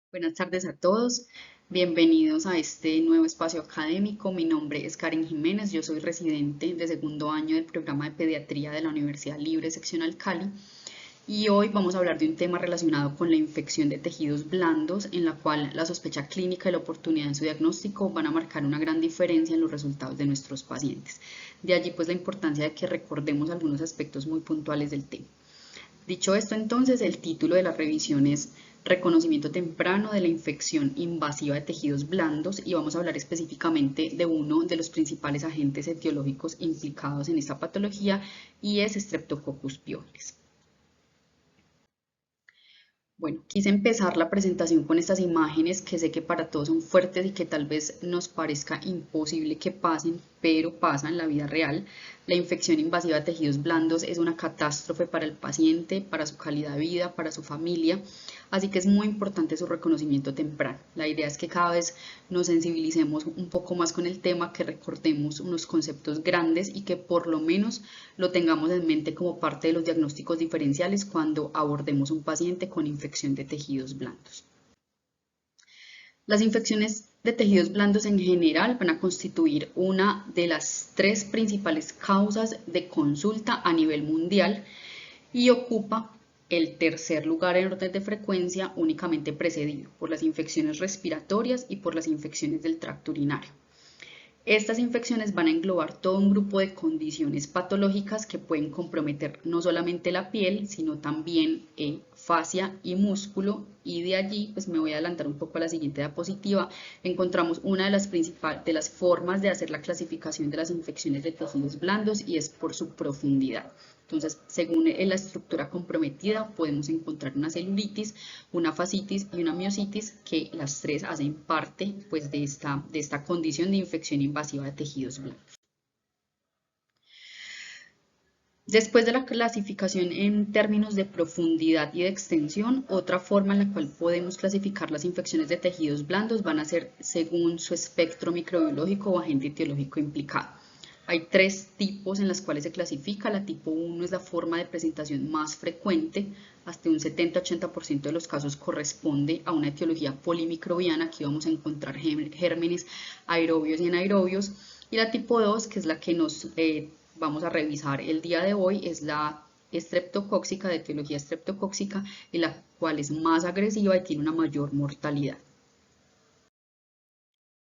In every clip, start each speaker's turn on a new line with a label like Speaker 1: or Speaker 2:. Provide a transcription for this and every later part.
Speaker 1: Buenas tardes a todos, bienvenidos a este nuevo espacio académico. Mi nombre es Karen Jiménez, yo soy residente de segundo año del programa de pediatría de la Universidad Libre Seccional Cali y hoy vamos a hablar de un tema relacionado con la infección de tejidos blandos, en la cual la sospecha clínica y la oportunidad en su diagnóstico van a marcar una gran diferencia en los resultados de nuestros pacientes. De allí pues la importancia de que recordemos algunos aspectos muy puntuales del tema. Dicho esto, entonces, el título de la revisión es Reconocimiento temprano de la infección invasiva de tejidos blandos y vamos a hablar específicamente de uno de los principales agentes etiológicos implicados en esta patología y es Streptococcus pyogenes. Bueno, quise empezar la presentación con estas imágenes que sé que para todos son fuertes y que tal vez nos parezca imposible que pasen, pero pasan en la vida real. La infección invasiva de tejidos blandos es una catástrofe para el paciente, para su calidad de vida, para su familia, así que es muy importante su reconocimiento temprano. La idea es que cada vez nos sensibilicemos un poco más con el tema, que recordemos unos conceptos grandes y que por lo menos lo tengamos en mente como parte de los diagnósticos diferenciales cuando abordemos un paciente con infección de tejidos blandos. Las infecciones de tejidos blandos en general van a constituir una de las tres principales causas de consulta a nivel mundial y ocupa el tercer lugar en orden de frecuencia, únicamente precedido por las infecciones respiratorias y por las infecciones del tracto urinario. Estas infecciones van a englobar todo un grupo de condiciones patológicas que pueden comprometer no solamente la piel, sino también fascia y músculo. Y de allí, pues me voy a adelantar un poco a la siguiente diapositiva. Encontramos una de las principales de las formas de hacer la clasificación de las infecciones de tejidos blandos y es por su profundidad. Entonces, según la estructura comprometida, podemos encontrar una celulitis, una fascitis y una miositis, que las tres hacen parte pues, de esta condición de infección invasiva de tejidos blandos. Después de la clasificación en términos de profundidad y de extensión, otra forma en la cual podemos clasificar las infecciones de tejidos blandos van a ser según su espectro microbiológico o agente etiológico implicado. Hay tres tipos en las cuales se clasifica. La tipo 1 es la forma de presentación más frecuente, hasta un 70-80% de los casos corresponde a una etiología polimicrobiana. Aquí vamos a encontrar gérmenes aerobios y anaerobios. Y la tipo 2, que es la que nos vamos a revisar el día de hoy, es la estreptocóxica, de etiología estreptocóxica, y la cual es más agresiva y tiene una mayor mortalidad.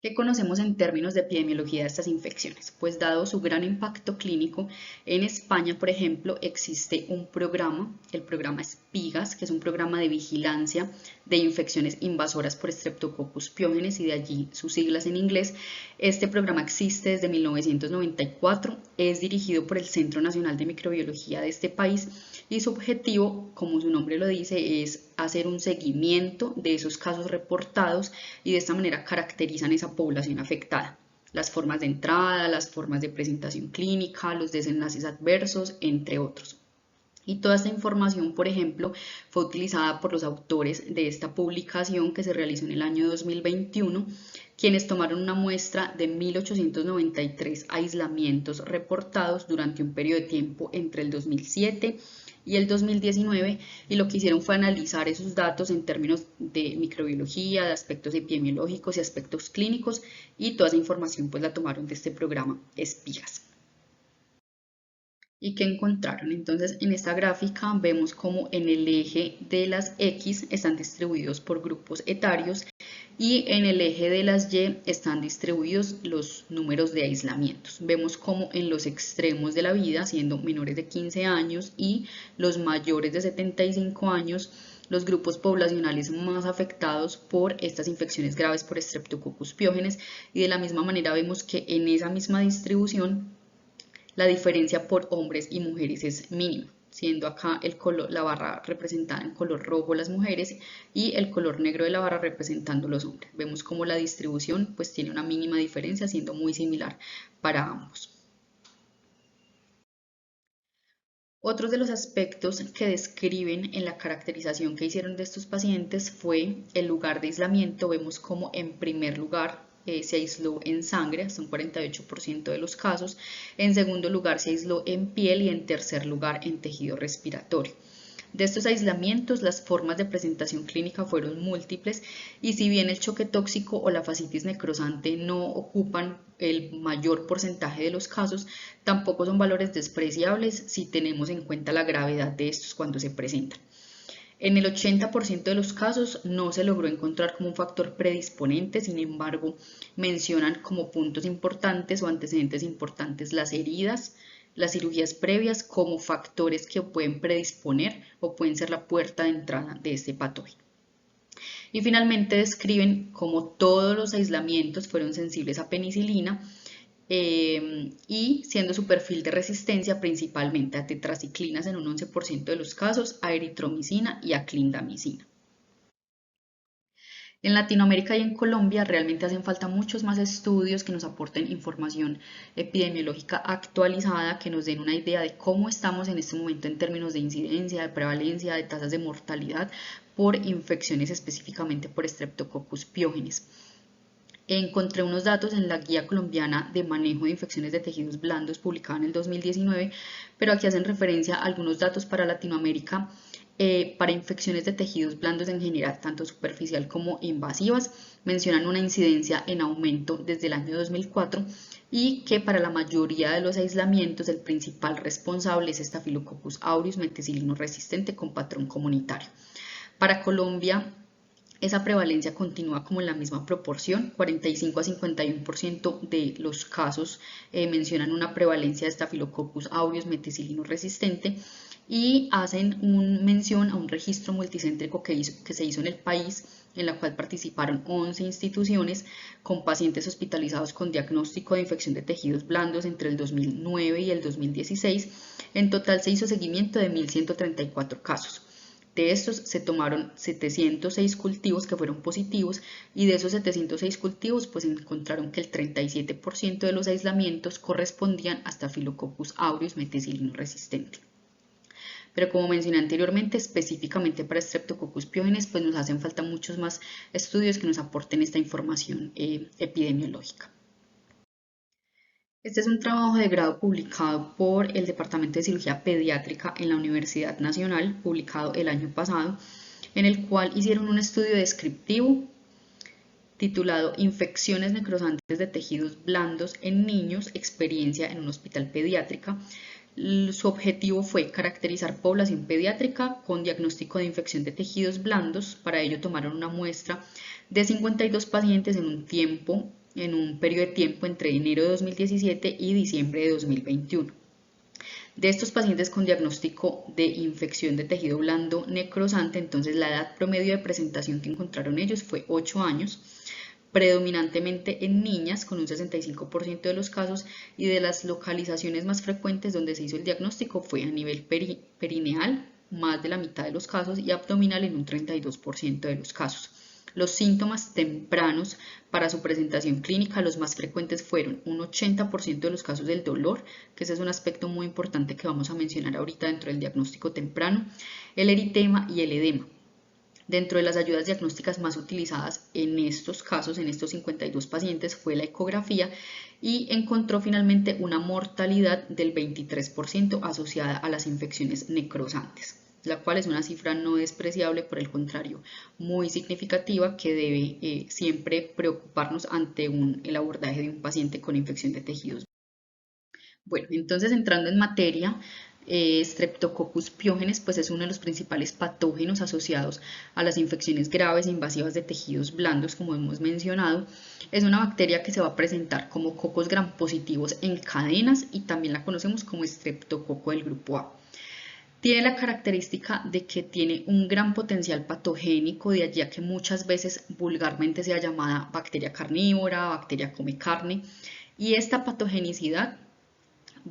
Speaker 1: ¿Qué conocemos en términos de epidemiología de estas infecciones? Pues dado su gran impacto clínico, en España, por ejemplo, existe un programa, el programa SPIGAS, que es un programa de vigilancia de infecciones invasoras por Streptococcus pyogenes y de allí sus siglas en inglés. Este programa existe desde 1994, es dirigido por el Centro Nacional de Microbiología de este país y su objetivo, como su nombre lo dice, es hacer un seguimiento de esos casos reportados y de esta manera caracterizan esa población afectada. Las formas de entrada, las formas de presentación clínica, los desenlaces adversos, entre otros. Y toda esta información, por ejemplo, fue utilizada por los autores de esta publicación que se realizó en el año 2021, quienes tomaron una muestra de 1893 aislamientos reportados durante un periodo de tiempo entre el 2007 y el 2019, y lo que hicieron fue analizar esos datos en términos de microbiología, de aspectos epidemiológicos y aspectos clínicos, y toda esa información pues la tomaron de este programa SPIGAS. ¿Y qué encontraron? Entonces, en esta gráfica vemos como en el eje de las X están distribuidos por grupos etarios y en el eje de las Y están distribuidos los números de aislamientos. Vemos como en los extremos de la vida, siendo menores de 15 años y los mayores de 75 años, los grupos poblacionales más afectados por estas infecciones graves por Streptococcus pyogenes, y de la misma manera vemos que en esa misma distribución la diferencia por hombres y mujeres es mínima, siendo acá la barra representada en color rojo las mujeres y el color negro de la barra representando los hombres. Vemos como la distribución pues tiene una mínima diferencia, siendo muy similar para ambos. Otros de los aspectos que describen en la caracterización que hicieron de estos pacientes fue el lugar de aislamiento. Vemos como en primer lugar se aisló en sangre, hasta un 48% de los casos. En segundo lugar se aisló en piel y en tercer lugar en tejido respiratorio. De estos aislamientos, las formas de presentación clínica fueron múltiples y si bien el choque tóxico o la fascitis necrosante no ocupan el mayor porcentaje de los casos, tampoco son valores despreciables si tenemos en cuenta la gravedad de estos cuando se presentan. En el 80% de los casos no se logró encontrar como un factor predisponente, sin embargo, mencionan como puntos importantes o antecedentes importantes las heridas, las cirugías previas como factores que pueden predisponer o pueden ser la puerta de entrada de este patógeno. Y finalmente describen cómo todos los aislamientos fueron sensibles a penicilina y siendo su perfil de resistencia principalmente a tetraciclinas en un 11% de los casos, a eritromicina y a clindamicina. En Latinoamérica y en Colombia realmente hacen falta muchos más estudios que nos aporten información epidemiológica actualizada, que nos den una idea de cómo estamos en este momento en términos de incidencia, de prevalencia, de tasas de mortalidad por infecciones específicamente por Streptococcus pyogenes. Encontré unos datos en la Guía Colombiana de Manejo de Infecciones de Tejidos Blandos publicada en el 2019, pero aquí hacen referencia a algunos datos para Latinoamérica para infecciones de tejidos blandos en general, tanto superficial como invasivas. Mencionan una incidencia en aumento desde el año 2004 y que para la mayoría de los aislamientos el principal responsable es Staphylococcus aureus meticilino resistente con patrón comunitario. Para Colombia, esa prevalencia continúa como en la misma proporción, 45 a 51% de los casos mencionan una prevalencia de Staphylococcus aureus meticilino resistente y hacen mención a un registro multicéntrico que se hizo en el país, en la cual participaron 11 instituciones con pacientes hospitalizados con diagnóstico de infección de tejidos blandos entre el 2009 y el 2016. En total se hizo seguimiento de 1.134 casos. De estos se tomaron 706 cultivos que fueron positivos y de esos 706 cultivos pues encontraron que el 37% de los aislamientos correspondían a Staphylococcus aureus meticilino resistente. Pero como mencioné anteriormente, específicamente para Streptococcus pyogenes pues nos hacen falta muchos más estudios que nos aporten esta información epidemiológica. Este es un trabajo de grado publicado por el Departamento de Cirugía Pediátrica en la Universidad Nacional, publicado el año pasado, en el cual hicieron un estudio descriptivo titulado Infecciones necrosantes de tejidos blandos en niños, experiencia en un hospital pediátrica. Su objetivo fue caracterizar población pediátrica con diagnóstico de infección de tejidos blandos. Para ello tomaron una muestra de 52 pacientes en un periodo de tiempo entre enero de 2017 y diciembre de 2021. De estos pacientes con diagnóstico de infección de tejido blando necrosante, entonces la edad promedio de presentación que encontraron ellos fue 8 años, predominantemente en niñas con un 65% de los casos, y de las localizaciones más frecuentes donde se hizo el diagnóstico fue a nivel perineal, más de la mitad de los casos, y abdominal en un 32% de los casos. Los síntomas tempranos para su presentación clínica, los más frecuentes fueron un 80% de los casos del dolor, que ese es un aspecto muy importante que vamos a mencionar ahorita dentro del diagnóstico temprano, el eritema y el edema. Dentro de las ayudas diagnósticas más utilizadas en estos casos, en estos 52 pacientes, fue la ecografía y encontró finalmente una mortalidad del 23% asociada a las infecciones necrosantes, la cual es una cifra no despreciable, por el contrario, muy significativa, que debe siempre preocuparnos ante el abordaje de un paciente con infección de tejidos. Bueno, entonces entrando en materia, Streptococcus pyogenes pues es uno de los principales patógenos asociados a las infecciones graves e invasivas de tejidos blandos, como hemos mencionado. Es una bacteria que se va a presentar como cocos gram positivos en cadenas y también la conocemos como estreptococo del grupo A. Tiene la característica de que tiene un gran potencial patogénico, de allí a que muchas veces vulgarmente sea llamada bacteria carnívora, bacteria come carne, y esta patogenicidad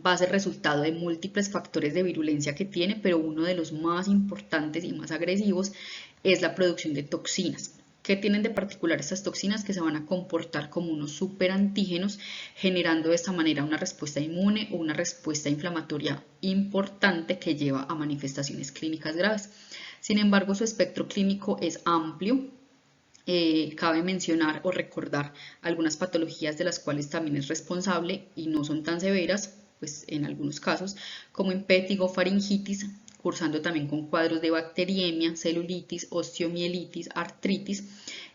Speaker 1: va a ser resultado de múltiples factores de virulencia que tiene, pero uno de los más importantes y más agresivos es la producción de toxinas. ¿Qué tienen de particular estas toxinas? Que se van a comportar como unos superantígenos, generando de esta manera una respuesta inmune o una respuesta inflamatoria importante que lleva a manifestaciones clínicas graves. Sin embargo, su espectro clínico es amplio. Cabe mencionar o recordar algunas patologías de las cuales también es responsable y no son tan severas, pues en algunos casos, como impétigo, faringitis, cursando también con cuadros de bacteriemia, celulitis, osteomielitis, artritis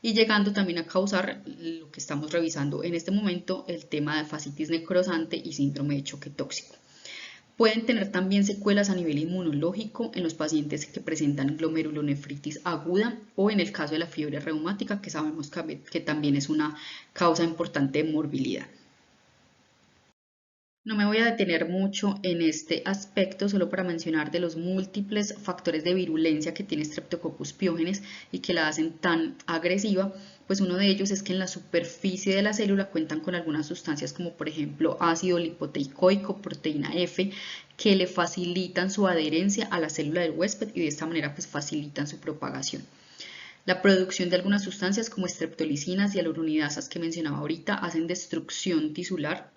Speaker 1: y llegando también a causar lo que estamos revisando en este momento, el tema de fascitis necrosante y síndrome de choque tóxico. Pueden tener también secuelas a nivel inmunológico en los pacientes que presentan glomerulonefritis aguda o en el caso de la fiebre reumática, que sabemos que también es una causa importante de morbilidad. No me voy a detener mucho en este aspecto, solo para mencionar de los múltiples factores de virulencia que tiene Streptococcus pyogenes y que la hacen tan agresiva, pues uno de ellos es que en la superficie de la célula cuentan con algunas sustancias como por ejemplo ácido lipoteicoico, proteína F, que le facilitan su adherencia a la célula del huésped y de esta manera pues facilitan su propagación. La producción de algunas sustancias como streptolicinas y hialuronidasas que mencionaba ahorita hacen destrucción tisular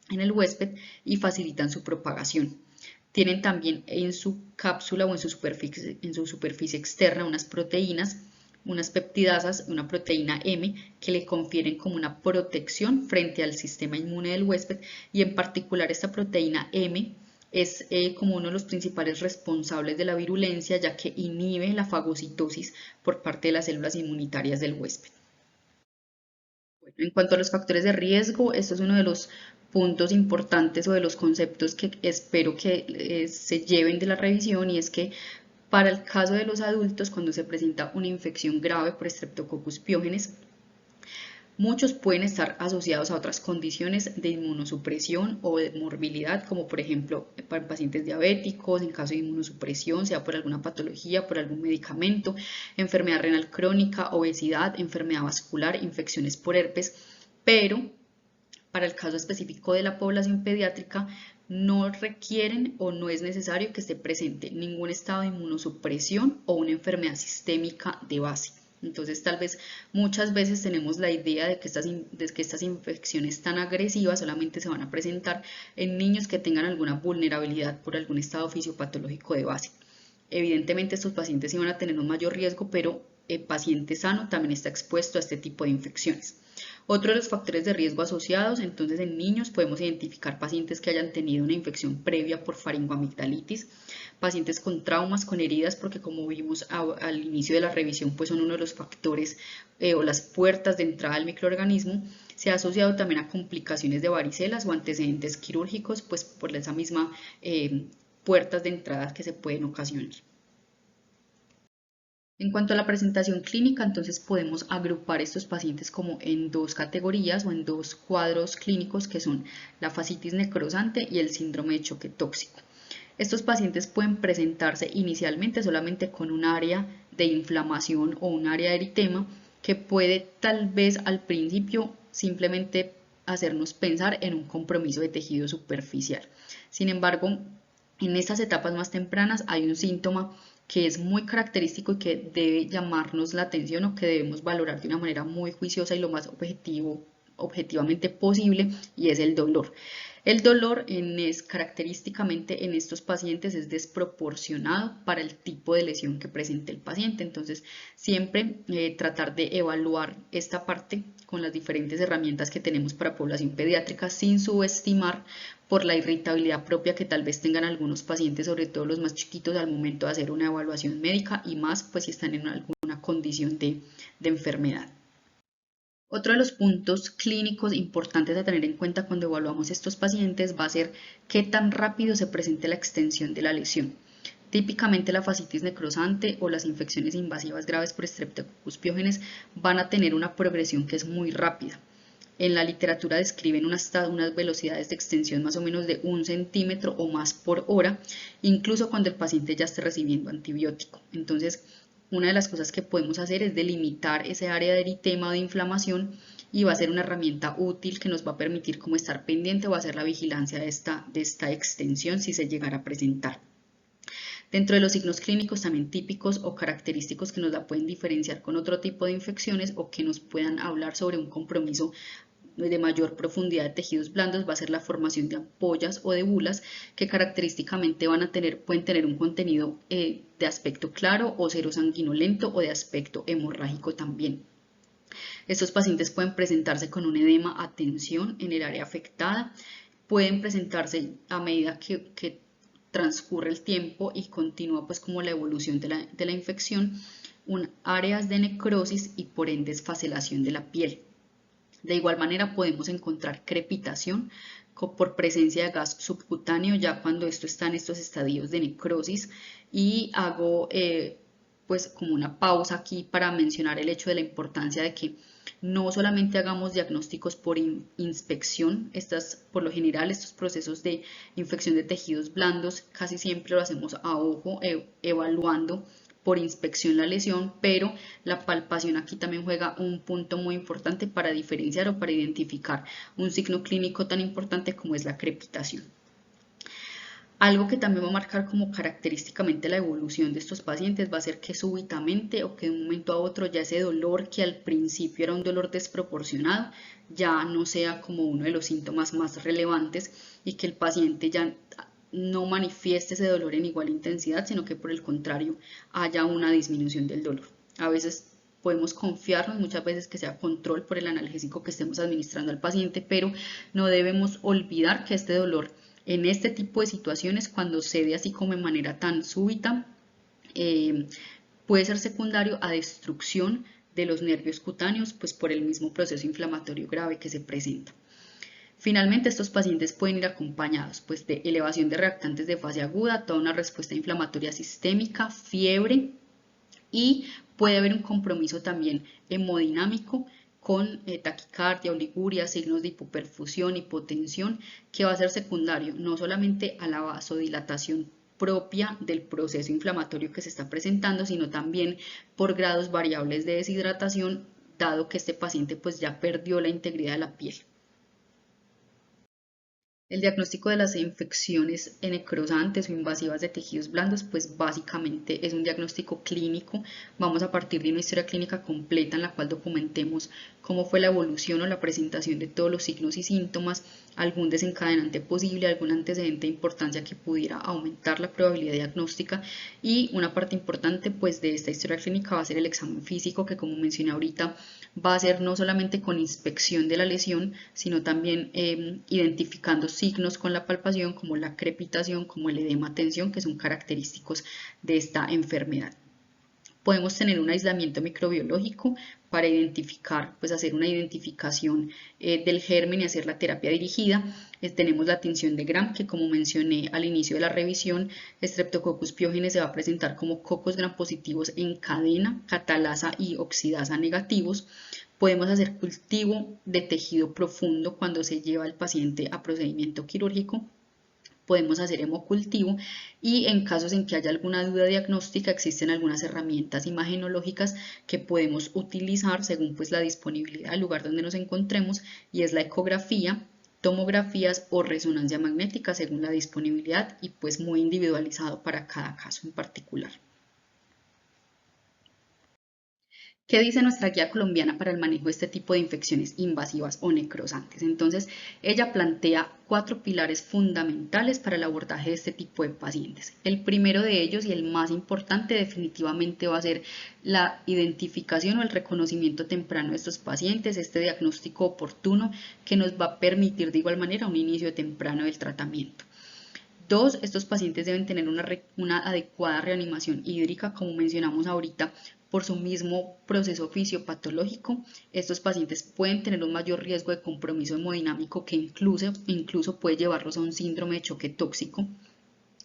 Speaker 1: en el huésped y facilitan su propagación. Tienen también en su cápsula o en su superficie externa unas proteínas, unas peptidasas, una proteína M que le confieren como una protección frente al sistema inmune del huésped y en particular esta proteína M es como uno de los principales responsables de la virulencia ya que inhibe la fagocitosis por parte de las células inmunitarias del huésped. En cuanto a los factores de riesgo, esto es uno de los puntos importantes o de los conceptos que espero que se lleven de la revisión y es que para el caso de los adultos, cuando se presenta una infección grave por Streptococcus pyogenes, muchos pueden estar asociados a otras condiciones de inmunosupresión o de morbilidad, como por ejemplo para pacientes diabéticos, en caso de inmunosupresión, sea por alguna patología, por algún medicamento, enfermedad renal crónica, obesidad, enfermedad vascular, infecciones por herpes, pero para el caso específico de la población pediátrica no requieren o no es necesario que esté presente ningún estado de inmunosupresión o una enfermedad sistémica de base. Entonces, tal vez muchas veces tenemos la idea de que estas infecciones tan agresivas solamente se van a presentar en niños que tengan alguna vulnerabilidad por algún estado fisiopatológico de base. Evidentemente, estos pacientes sí van a tener un mayor riesgo, pero el paciente sano también está expuesto a este tipo de infecciones. Otro de los factores de riesgo asociados, entonces en niños podemos identificar pacientes que hayan tenido una infección previa por faringoamigdalitis, pacientes con traumas, con heridas, porque como vimos al inicio de la revisión, pues son uno de los factores o las puertas de entrada al microorganismo. Se ha asociado también a complicaciones de varicelas o antecedentes quirúrgicos, pues por esa misma puertas de entrada que se pueden ocasionar. En cuanto a la presentación clínica, entonces podemos agrupar estos pacientes como en dos categorías o en dos cuadros clínicos que son la fascitis necrosante y el síndrome de choque tóxico. Estos pacientes pueden presentarse inicialmente solamente con un área de inflamación o un área de eritema que puede tal vez al principio simplemente hacernos pensar en un compromiso de tejido superficial. Sin embargo, en estas etapas más tempranas hay un síntoma que es muy característico y que debe llamarnos la atención o que debemos valorar de una manera muy juiciosa y lo más objetivamente posible, y es el dolor. El dolor característicamente en estos pacientes es desproporcionado para el tipo de lesión que presente el paciente. Entonces, siempre tratar de evaluar esta parte con las diferentes herramientas que tenemos para población pediátrica sin subestimar por la irritabilidad propia que tal vez tengan algunos pacientes, sobre todo los más chiquitos, al momento de hacer una evaluación médica y más pues si están en alguna condición de enfermedad. Otro de los puntos clínicos importantes a tener en cuenta cuando evaluamos estos pacientes va a ser qué tan rápido se presente la extensión de la lesión. Típicamente la fascitis necrosante o las infecciones invasivas graves por Streptococcus pyogenes van a tener una progresión que es muy rápida. En la literatura describen unas velocidades de extensión más o menos de 1 centímetro o más por hora, incluso cuando el paciente ya esté recibiendo antibiótico. Entonces, una de las cosas que podemos hacer es delimitar ese área de eritema o de inflamación y va a ser una herramienta útil que nos va a permitir como estar pendiente o hacer la vigilancia de esta extensión si se llegara a presentar. Dentro de los signos clínicos también típicos o característicos que nos la pueden diferenciar con otro tipo de infecciones o que nos puedan hablar sobre un compromiso de mayor profundidad de tejidos blandos va a ser la formación de ampollas o de bulas que característicamente pueden tener un contenido de aspecto claro o serosanguinolento o de aspecto hemorrágico también. Estos pacientes pueden presentarse con un edema a tensión en el área afectada, pueden presentarse a medida que transcurre el tiempo y continúa pues como la evolución de la infección, áreas de necrosis y por ende esfacelación de la piel. De igual manera podemos encontrar crepitación por presencia de gas subcutáneo ya cuando esto está en estos estadios de necrosis, y hago pues como una pausa aquí para mencionar el hecho de la importancia de que no solamente hagamos diagnósticos por inspección. Por lo general estos procesos de infección de tejidos blandos casi siempre lo hacemos a ojo, evaluando por inspección la lesión, pero la palpación aquí también juega un punto muy importante para diferenciar o para identificar un signo clínico tan importante como es la crepitación. Algo que también va a marcar como característicamente la evolución de estos pacientes va a ser que súbitamente o que de un momento a otro ya ese dolor que al principio era un dolor desproporcionado ya no sea como uno de los síntomas más relevantes y que el paciente ya no manifieste ese dolor en igual intensidad, sino que por el contrario haya una disminución del dolor. A veces podemos confiarnos muchas veces que sea control por el analgésico que estemos administrando al paciente, pero no debemos olvidar que este dolor en este tipo de situaciones, cuando cede así como de manera tan súbita, puede ser secundario a destrucción de los nervios cutáneos, pues por el mismo proceso inflamatorio grave que se presenta. Finalmente, estos pacientes pueden ir acompañados pues, de elevación de reactantes de fase aguda, toda una respuesta inflamatoria sistémica, fiebre, y puede haber un compromiso también hemodinámico con taquicardia, oliguria, signos de hipoperfusión, hipotensión, que va a ser secundario no solamente a la vasodilatación propia del proceso inflamatorio que se está presentando, sino también por grados variables de deshidratación, dado que este paciente pues ya perdió la integridad de la piel. El diagnóstico de las infecciones necrosantes o invasivas de tejidos blandos, pues básicamente es un diagnóstico clínico. Vamos a partir de una historia clínica completa en la cual documentemos cómo fue la evolución o la presentación de todos los signos y síntomas, algún desencadenante posible, algún antecedente de importancia que pudiera aumentar la probabilidad diagnóstica, y una parte importante pues de esta historia clínica va a ser el examen físico, que como mencioné ahorita va a ser no solamente con inspección de la lesión, sino también identificando signos con la palpación como la crepitación, como el edema, tensión, que son característicos de esta enfermedad. Podemos tener un aislamiento microbiológico para identificar, pues hacer una identificación del germen y hacer la terapia dirigida. Tenemos la tinción de Gram, que como mencioné al inicio de la revisión, Streptococcus pyogenes se va a presentar como cocos gram positivos en cadena, catalasa y oxidasa negativos. Podemos hacer cultivo de tejido profundo cuando se lleva al paciente a procedimiento quirúrgico. Podemos hacer hemocultivo, y en casos en que haya alguna duda diagnóstica existen algunas herramientas imagenológicas que podemos utilizar según pues la disponibilidad del lugar donde nos encontremos, y es la ecografía, tomografías o resonancia magnética según la disponibilidad y pues muy individualizado para cada caso en particular. ¿Qué dice nuestra guía colombiana para el manejo de este tipo de infecciones invasivas o necrosantes? Entonces, ella plantea 4 pilares fundamentales para el abordaje de este tipo de pacientes. El primero de ellos y el más importante definitivamente va a ser la identificación o el reconocimiento temprano de estos pacientes, este diagnóstico oportuno que nos va a permitir de igual manera un inicio temprano del tratamiento. 2, estos pacientes deben tener una adecuada reanimación hídrica, como mencionamos ahorita, por su mismo proceso fisiopatológico. Estos pacientes pueden tener un mayor riesgo de compromiso hemodinámico que incluso puede llevarlos a un síndrome de choque tóxico.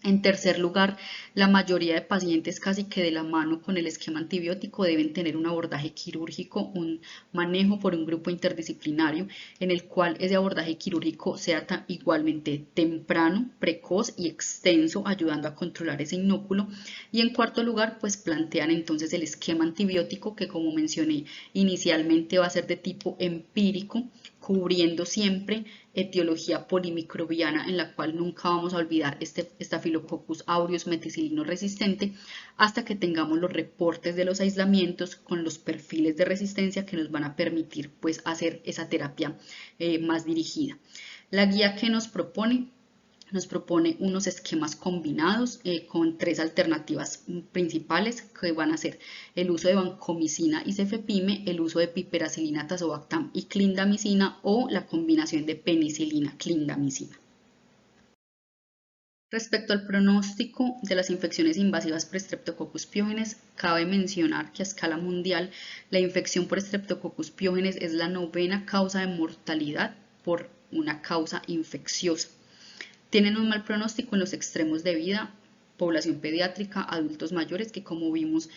Speaker 1: En tercer lugar, la mayoría de pacientes casi que de la mano con el esquema antibiótico deben tener un abordaje quirúrgico, un manejo por un grupo interdisciplinario en el cual ese abordaje quirúrgico sea igualmente temprano, precoz y extenso, ayudando a controlar ese inóculo. Y en cuarto lugar, pues plantean entonces el esquema antibiótico, que como mencioné inicialmente va a ser de tipo empírico, cubriendo siempre etiología polimicrobiana, en la cual nunca vamos a olvidar este Staphylococcus aureus meticilino resistente, hasta que tengamos los reportes de los aislamientos con los perfiles de resistencia que nos van a permitir pues hacer esa terapia más dirigida. La guía que nos propone unos esquemas combinados con 3 alternativas principales, que van a ser el uso de vancomicina y cefepime, el uso de piperacilina, tazobactam y clindamicina, o la combinación de penicilina, clindamicina. Respecto al pronóstico de las infecciones invasivas por Streptococcus pyogenes, cabe mencionar que a escala mundial la infección por Streptococcus pyogenes es la novena causa de mortalidad por una causa infecciosa. Tienen un mal pronóstico en los extremos de vida, población pediátrica, adultos mayores, que como vimos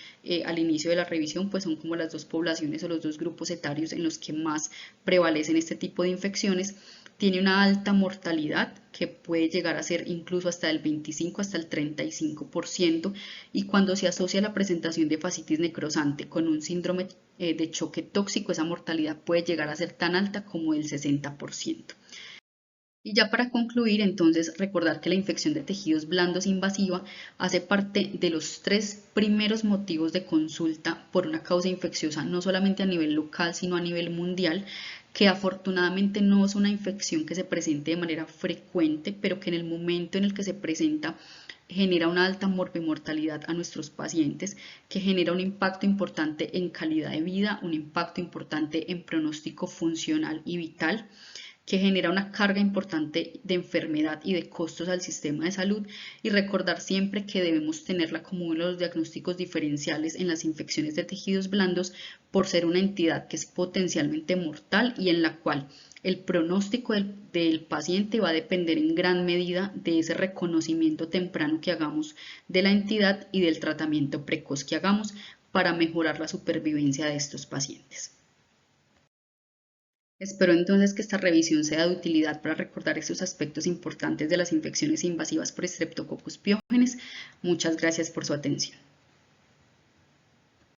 Speaker 1: al inicio de la revisión, pues son como las dos poblaciones o los dos grupos etarios en los que más prevalecen este tipo de infecciones. Tiene una alta mortalidad que puede llegar a ser incluso hasta el 25 hasta el 35%, y cuando se asocia la presentación de fascitis necrosante con un síndrome de choque tóxico, esa mortalidad puede llegar a ser tan alta como el 60%. Y ya para concluir, entonces, recordar que la infección de tejidos blandos invasiva hace parte de los 3 primeros motivos de consulta por una causa infecciosa, no solamente a nivel local, sino a nivel mundial, que afortunadamente no es una infección que se presente de manera frecuente, pero que en el momento en el que se presenta genera una alta morbimortalidad a nuestros pacientes, que genera un impacto importante en calidad de vida, un impacto importante en pronóstico funcional y vital, que genera una carga importante de enfermedad y de costos al sistema de salud, y recordar siempre que debemos tenerla como uno de los diagnósticos diferenciales en las infecciones de tejidos blandos por ser una entidad que es potencialmente mortal y en la cual el pronóstico del paciente va a depender en gran medida de ese reconocimiento temprano que hagamos de la entidad y del tratamiento precoz que hagamos para mejorar la supervivencia de estos pacientes. Espero entonces que esta revisión sea de utilidad para recordar estos aspectos importantes de las infecciones invasivas por Streptococcus pyogenes. Muchas gracias por su atención.